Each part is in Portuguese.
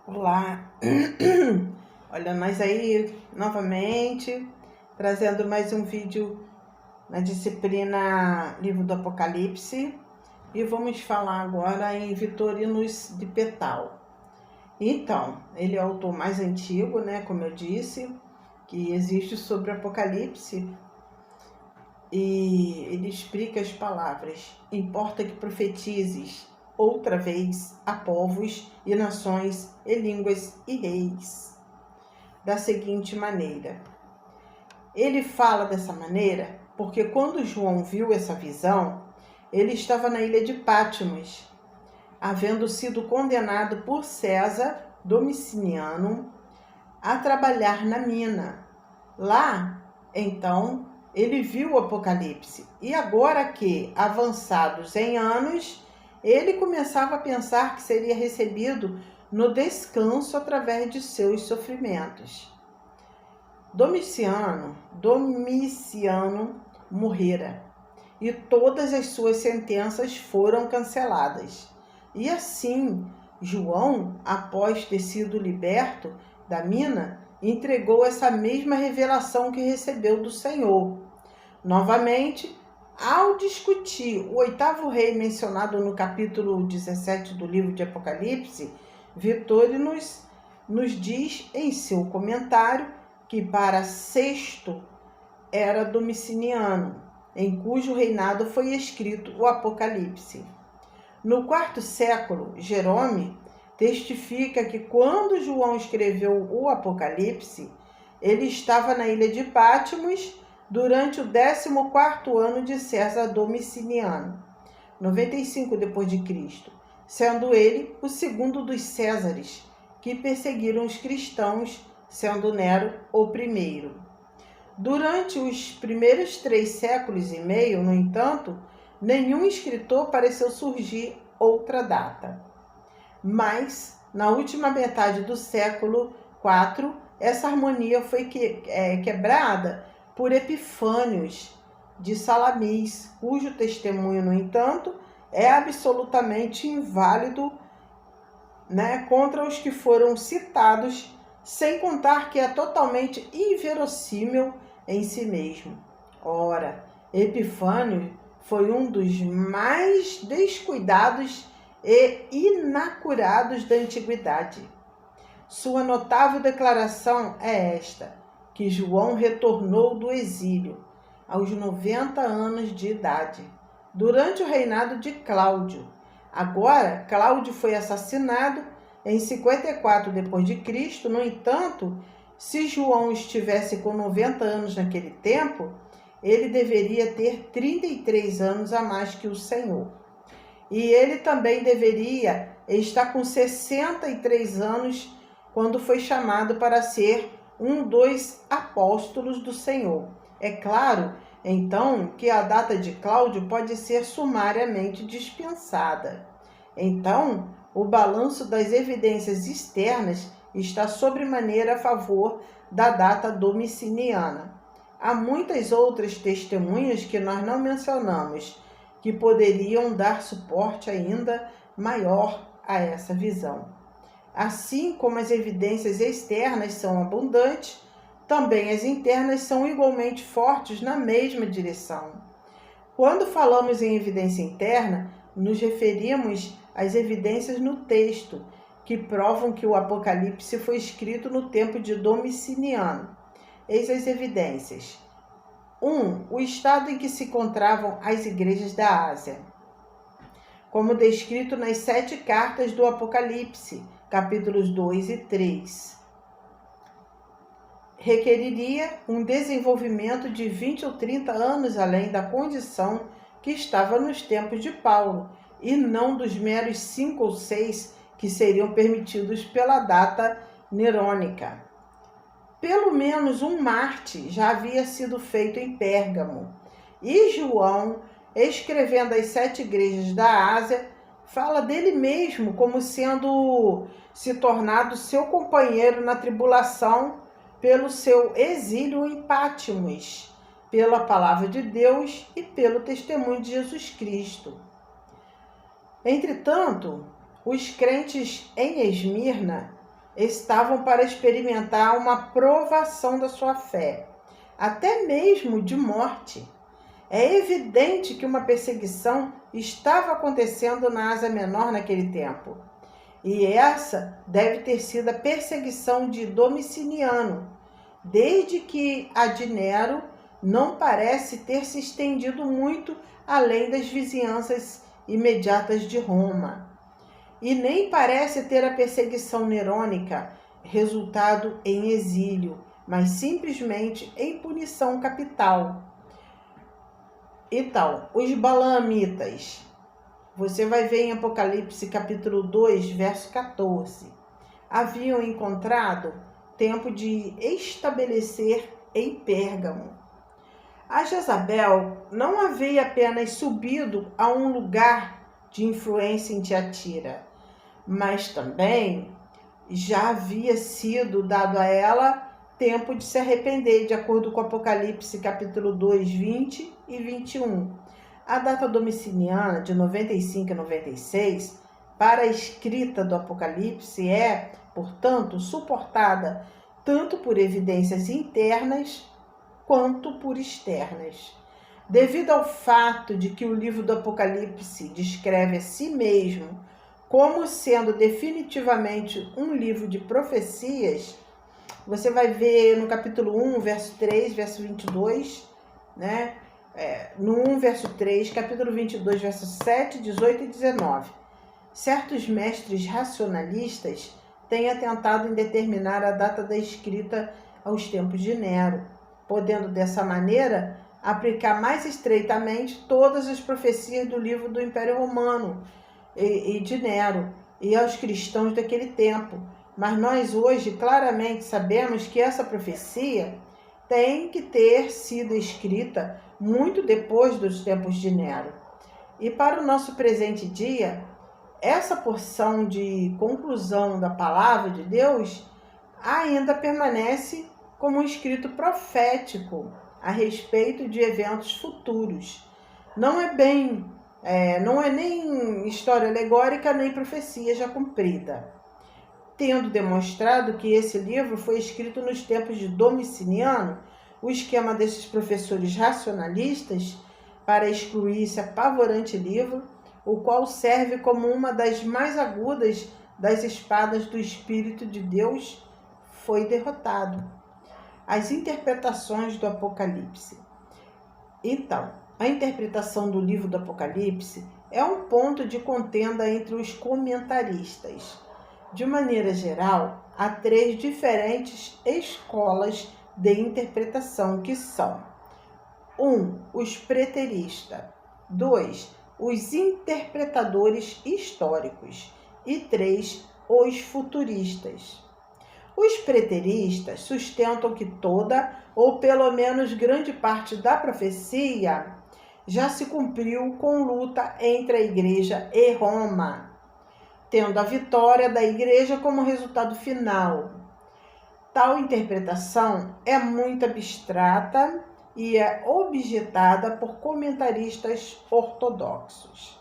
Olá, olha nós aí novamente, trazendo mais um vídeo na disciplina Livro do Apocalipse, e vamos falar agora em Vitorinos de Petal. Então, ele é o autor mais antigo, como eu disse, que existe sobre o Apocalipse, e ele explica as palavras: importa que profetizes outra vez a povos e nações e línguas e reis, da seguinte maneira. Ele fala dessa maneira porque quando João viu essa visão, ele estava na ilha de Patmos, havendo sido condenado por César Domiciano a trabalhar na mina. Lá, então, ele viu o Apocalipse, e agora que, avançados em anos, ele começava a pensar que seria recebido no descanso através de seus sofrimentos. Domiciano morrera, e todas as suas sentenças foram canceladas. E assim, João, após ter sido liberto da mina, entregou essa mesma revelação que recebeu do Senhor. Novamente, ao discutir o oitavo rei mencionado no capítulo 17 do livro de Apocalipse, Vitorinos nos diz em seu comentário que para sexto era Domiciano, em cujo reinado foi escrito o Apocalipse. No quarto século, Jerome testifica que quando João escreveu o Apocalipse, ele estava na ilha de Patmos durante o 14º ano de César Domiciano, 95 d.C., sendo ele o segundo dos Césares que perseguiram os cristãos, sendo Nero o primeiro. Durante os primeiros 3 séculos e meio, no entanto, nenhum escritor pareceu surgir outra data. Mas, na última metade do século IV, essa harmonia foi quebrada por Epifânios de Salamis, cujo testemunho, no entanto, é absolutamente inválido, contra os que foram citados, sem contar que é totalmente inverossímil em si mesmo. Ora, Epifânio foi um dos mais descuidados e inacurados da antiguidade. Sua notável declaração é esta: que João retornou do exílio aos 90 anos de idade, durante o reinado de Cláudio. Agora, Cláudio foi assassinado em 54 d.C., no entanto, se João estivesse com 90 anos naquele tempo, ele deveria ter 33 anos a mais que o Senhor. E ele também deveria estar com 63 anos quando foi chamado para ser um dos apóstolos do Senhor. É claro, então, que a data de Cláudio pode ser sumariamente dispensada. Então, o balanço das evidências externas está sobremaneira a favor da data domiciliana. Há muitas outras testemunhas que nós não mencionamos, que poderiam dar suporte ainda maior a essa visão. Assim como as evidências externas são abundantes, também as internas são igualmente fortes na mesma direção. Quando falamos em evidência interna, nos referimos às evidências no texto, que provam que o Apocalipse foi escrito no tempo de Domiciano. Eis as evidências. 1. O estado em que se encontravam as igrejas da Ásia, como descrito nas 7 cartas do Apocalipse, capítulos 2 e 3. Requeriria um desenvolvimento de 20 ou 30 anos além da condição que estava nos tempos de Paulo, e não dos meros 5 ou 6 que seriam permitidos pela data nerônica. Pelo menos um Marte já havia sido feito em Pérgamo, e João, escrevendo as 7 igrejas da Ásia, fala dele mesmo como sendo se tornado seu companheiro na tribulação pelo seu exílio em Patmos, pela palavra de Deus e pelo testemunho de Jesus Cristo. Entretanto, os crentes em Esmirna estavam para experimentar uma provação da sua fé, até mesmo de morte. É evidente que uma perseguição estava acontecendo na Ásia Menor naquele tempo. E essa deve ter sido a perseguição de Domiciano, desde que a de Nero não parece ter se estendido muito além das vizinhanças imediatas de Roma. E nem parece ter a perseguição nerônica resultado em exílio, mas simplesmente em punição capital. Então, os Balaamitas, você vai ver em Apocalipse capítulo 2, verso 14, haviam encontrado tempo de estabelecer em Pérgamo. A Jezabel não havia apenas subido a um lugar de influência em Tiatira, mas também já havia sido dado a ela tempo de se arrepender, de acordo com Apocalipse capítulo 2, 20 e 21. A data domiciliana de 95 e 96 para a escrita do Apocalipse é, portanto, suportada tanto por evidências internas quanto por externas. Devido ao fato de que o livro do Apocalipse descreve a si mesmo como sendo definitivamente um livro de profecias, você vai ver no capítulo 1, verso 3, verso 22, né? No 1, verso 3, capítulo 22, verso 7, 18 e 19. Certos mestres racionalistas têm atentado em determinar a data da escrita aos tempos de Nero, podendo dessa maneira aplicar mais estreitamente todas as profecias do livro do Império Romano e de Nero e aos cristãos daquele tempo. Mas nós hoje claramente sabemos que essa profecia tem que ter sido escrita muito depois dos tempos de Nero. E para o nosso presente dia, essa porção de conclusão da palavra de Deus ainda permanece como um escrito profético a respeito de eventos futuros. Não é nem história alegórica, nem profecia já cumprida. Tendo demonstrado que esse livro foi escrito nos tempos de Domiciano, o esquema desses professores racionalistas para excluir esse apavorante livro, o qual serve como uma das mais agudas das espadas do Espírito de Deus, foi derrotado. As interpretações do Apocalipse. Então, a interpretação do livro do Apocalipse é um ponto de contenda entre os comentaristas. De maneira geral, há 3 diferentes escolas de interpretação que são: 1. Os preteristas, 2. Os interpretadores históricos e 3. Os futuristas. Os preteristas sustentam que toda, ou pelo menos grande parte da profecia já se cumpriu com luta entre a Igreja e Roma, tendo a vitória da Igreja como resultado final. Tal interpretação é muito abstrata e é objetada por comentaristas ortodoxos.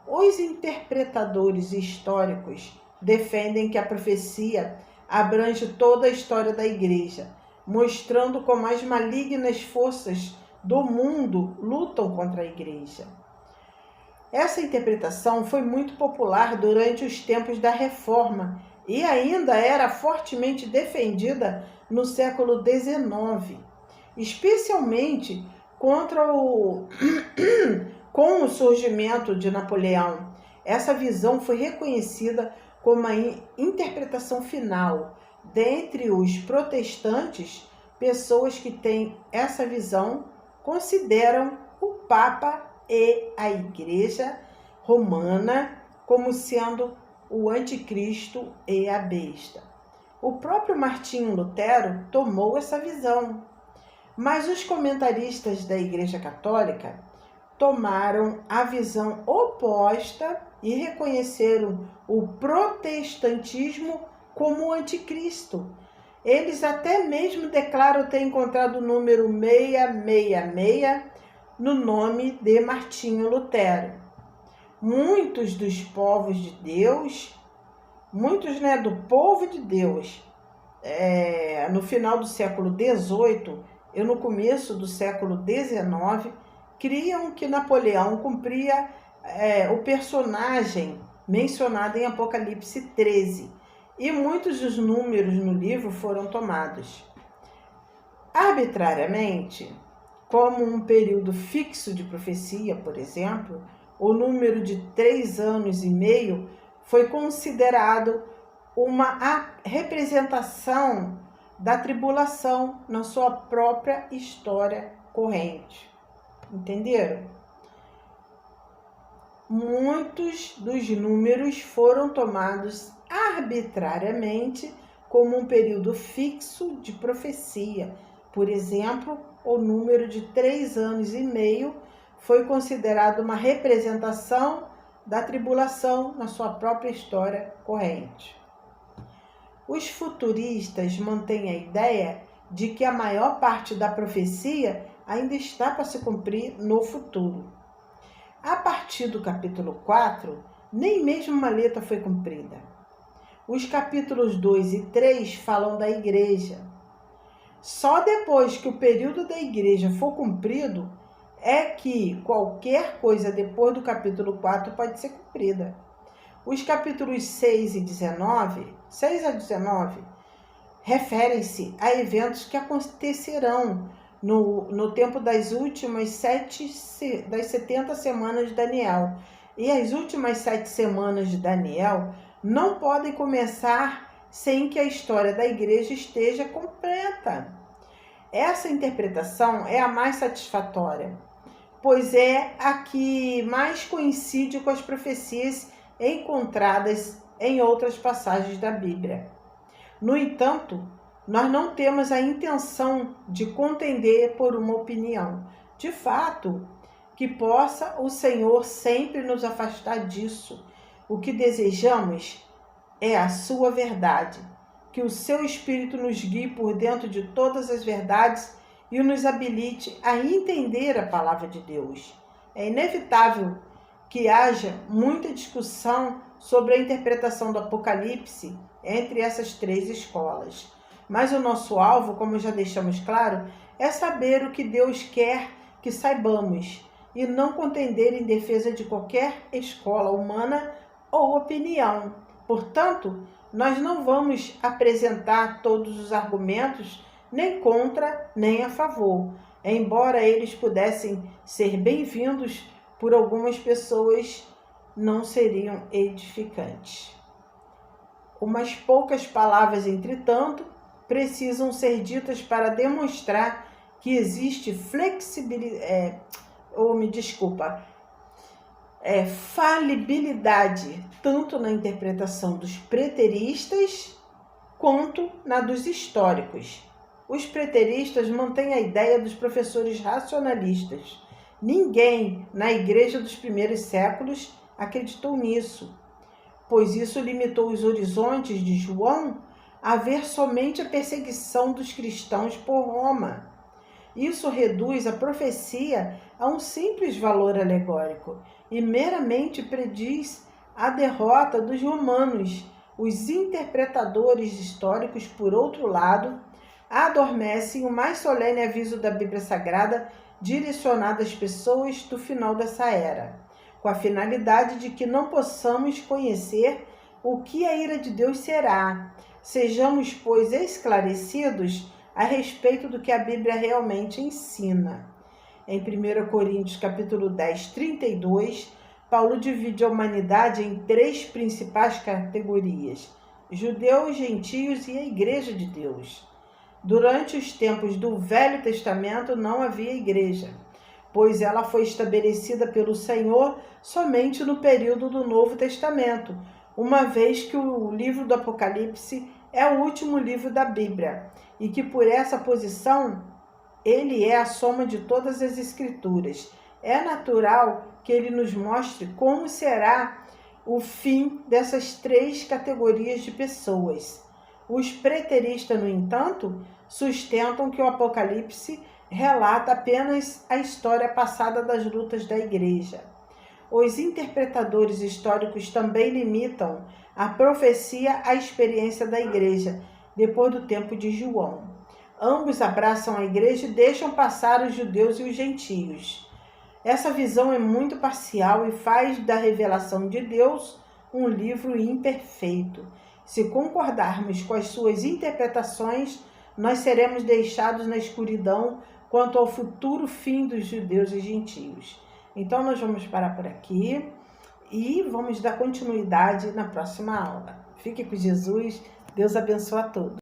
Os interpretadores históricos defendem que a profecia abrange toda a história da Igreja, mostrando como as malignas forças do mundo lutam contra a Igreja. Essa interpretação foi muito popular durante os tempos da Reforma e ainda era fortemente defendida no século XIX, especialmente com o surgimento de Napoleão. Essa visão foi reconhecida como a interpretação final. Dentre os protestantes, pessoas que têm essa visão consideram o Papa e a Igreja Romana como sendo o anticristo e a besta. O próprio Martinho Lutero tomou essa visão, mas os comentaristas da Igreja Católica tomaram a visão oposta e reconheceram o protestantismo como o anticristo. Eles até mesmo declaram ter encontrado o número 666 no nome de Martinho Lutero. Muitos dos povos de Deus muitos, do povo de Deus, no final do século XVIII e no começo do século XIX, criam que Napoleão cumpria o personagem mencionado em Apocalipse 13, e muitos dos números no livro foram tomados arbitrariamente, como um período fixo de profecia. Por exemplo, o número de 3 anos e meio foi considerado uma representação da tribulação na sua própria história corrente. Entenderam? Muitos dos números foram tomados arbitrariamente como um período fixo de profecia. Por exemplo, o número de 3 anos e meio foi considerado uma representação da tribulação na sua própria história corrente. Os futuristas mantêm a ideia de que a maior parte da profecia ainda está para se cumprir no futuro. A partir do capítulo 4, nem mesmo uma letra foi cumprida. Os capítulos 2 e 3 falam da igreja. Só depois que o período da igreja for cumprido é que qualquer coisa depois do capítulo 4 pode ser cumprida. Os capítulos 6 a 19, referem-se a eventos que acontecerão no tempo das últimas 70 semanas de Daniel. E as últimas 7 semanas de Daniel não podem começar sem que a história da igreja esteja completa. Essa interpretação é a mais satisfatória, pois é a que mais coincide com as profecias encontradas em outras passagens da Bíblia. No entanto, nós não temos a intenção de contender por uma opinião. De fato, que possa o Senhor sempre nos afastar disso. O que desejamos é a sua verdade. Que o seu Espírito nos guie por dentro de todas as verdades e nos habilite a entender a palavra de Deus. É inevitável que haja muita discussão sobre a interpretação do Apocalipse entre essas 3 escolas. Mas o nosso alvo, como já deixamos claro, é saber o que Deus quer que saibamos e não contender em defesa de qualquer escola humana ou opinião. Portanto, nós não vamos apresentar todos os argumentos, nem contra, nem a favor, embora eles pudessem ser bem-vindos por algumas pessoas, não seriam edificantes. Umas poucas palavras, entretanto, precisam ser ditas para demonstrar que existe falibilidade tanto na interpretação dos preteristas quanto na dos históricos. Os preteristas mantêm a ideia dos professores racionalistas. Ninguém na igreja dos primeiros séculos acreditou nisso, pois isso limitou os horizontes de João a ver somente a perseguição dos cristãos por Roma. Isso reduz a profecia a um simples valor alegórico e meramente prediz a derrota dos romanos. Os interpretadores históricos, por outro lado, adormecem o mais solene aviso da Bíblia Sagrada direcionado às pessoas do final dessa era, com a finalidade de que não possamos conhecer o que a ira de Deus será. Sejamos, pois, esclarecidos a respeito do que a Bíblia realmente ensina. Em 1 Coríntios capítulo 10, 32, Paulo divide a humanidade em 3 principais categorias: judeus, gentios e a Igreja de Deus. Durante os tempos do Velho Testamento não havia igreja, pois ela foi estabelecida pelo Senhor somente no período do Novo Testamento, uma vez que o livro do Apocalipse é o último livro da Bíblia, e que por essa posição ele é a soma de todas as Escrituras. É natural que ele nos mostre como será o fim dessas 3 categorias de pessoas. Os preteristas, no entanto, sustentam que o Apocalipse relata apenas a história passada das lutas da igreja. Os interpretadores históricos também limitam a profecia, a experiência da igreja, depois do tempo de João. Ambos abraçam a igreja e deixam passar os judeus e os gentios. Essa visão é muito parcial e faz da revelação de Deus um livro imperfeito. Se concordarmos com as suas interpretações, nós seremos deixados na escuridão quanto ao futuro fim dos judeus e gentios. Então, nós vamos parar por aqui e vamos dar continuidade na próxima aula. Fique com Jesus. Deus abençoe a todos.